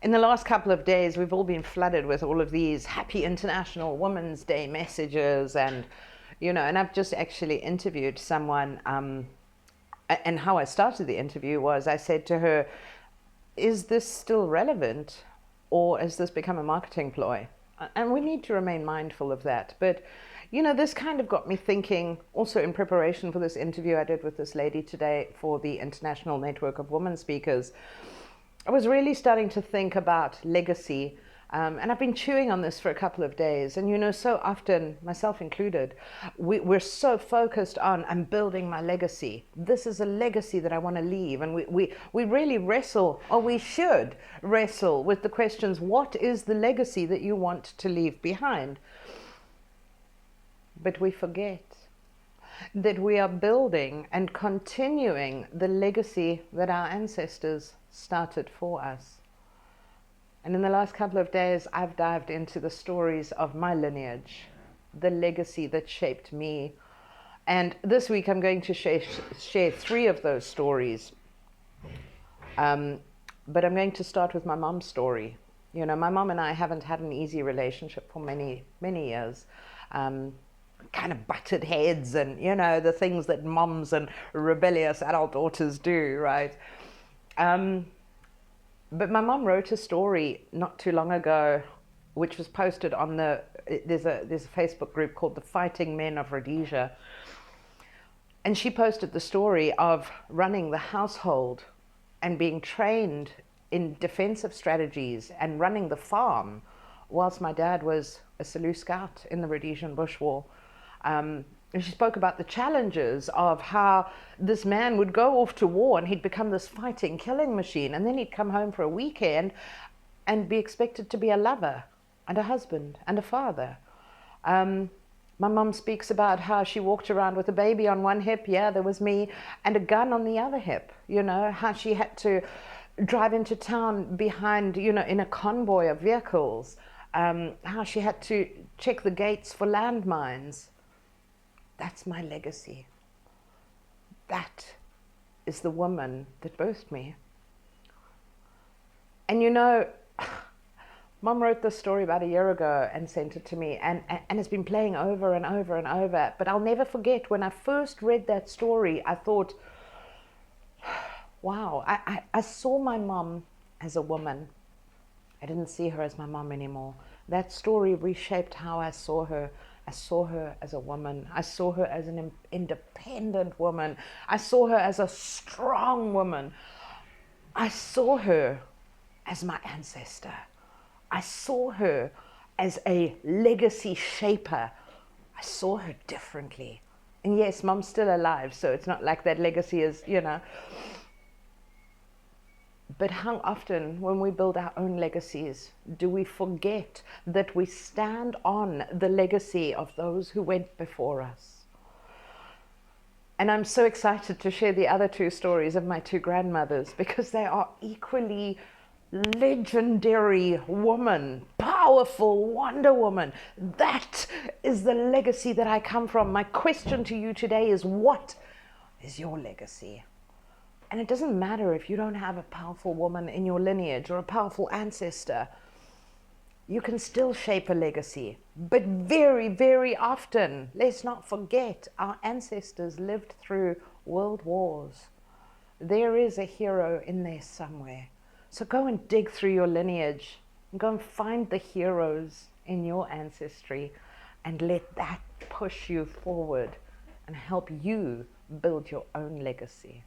In the last couple of days, we've all been flooded with all of these happy International Women's Day messages, and and I've just actually interviewed someone, and how I started the interview was I said to her, "Is this still relevant, or has this become a marketing ploy?" And we need to remain mindful of that. But this kind of got me thinking, also in preparation for this interview I did with this lady today for the International Network of Women Speakers. I was really starting to think about legacy, and I've been chewing on this for a couple of days. And so often, myself included, we're so focused on, I'm building my legacy. This is a legacy that I want to leave. And we really wrestle, or we should wrestle with the questions, what is the legacy that you want to leave behind? But we forget that we are building and continuing the legacy that our ancestors started for us. And in the last couple of days, I've dived into the stories of my lineage, the legacy that shaped me. And this week I'm going to share 3 of those stories. But I'm going to start with my mom's story. My mom and I haven't had an easy relationship for many, many years. Kind of butted heads and, the things that moms and rebellious adult daughters do, right? But my mom wrote a story not too long ago, which was posted on there's a Facebook group called the Fighting Men of Rhodesia. And she posted the story of running the household and being trained in defensive strategies and running the farm whilst my dad was a Selous Scout in the Rhodesian Bush War. And she spoke about the challenges of how this man would go off to war and he'd become this fighting, killing machine, and then he'd come home for a weekend and be expected to be a lover and a husband and a father. My mum speaks about how she walked around with a baby on one hip, yeah, there was me, and a gun on the other hip, how she had to drive into town behind, in a convoy of vehicles, how she had to check the gates for landmines. That's my legacy. That is the woman that birthed me. And Mom wrote this story about a year ago and sent it to me, and it's been playing over and over and over. But I'll never forget, when I first read that story, I thought, wow, I saw my mom as a woman. I didn't see her as my mom anymore. That story reshaped how I saw her. I saw her as a woman. I saw her as an independent woman. I saw her as a strong woman. I saw her as my ancestor. I saw her as a legacy shaper. I saw her differently. And yes, Mom's still alive, so it's not like that legacy is, But how often, when we build our own legacies, do we forget that we stand on the legacy of those who went before us? And I'm so excited to share the other 2 stories of my 2 grandmothers, because they are equally legendary women, powerful Wonder Woman. That is the legacy that I come from. My question to you today is, what is your legacy? And it doesn't matter if you don't have a powerful woman in your lineage or a powerful ancestor. You can still shape a legacy. But very, very often, let's not forget, our ancestors lived through world wars. There is a hero in there somewhere. So go and dig through your lineage and go and find the heroes in your ancestry and let that push you forward and help you build your own legacy.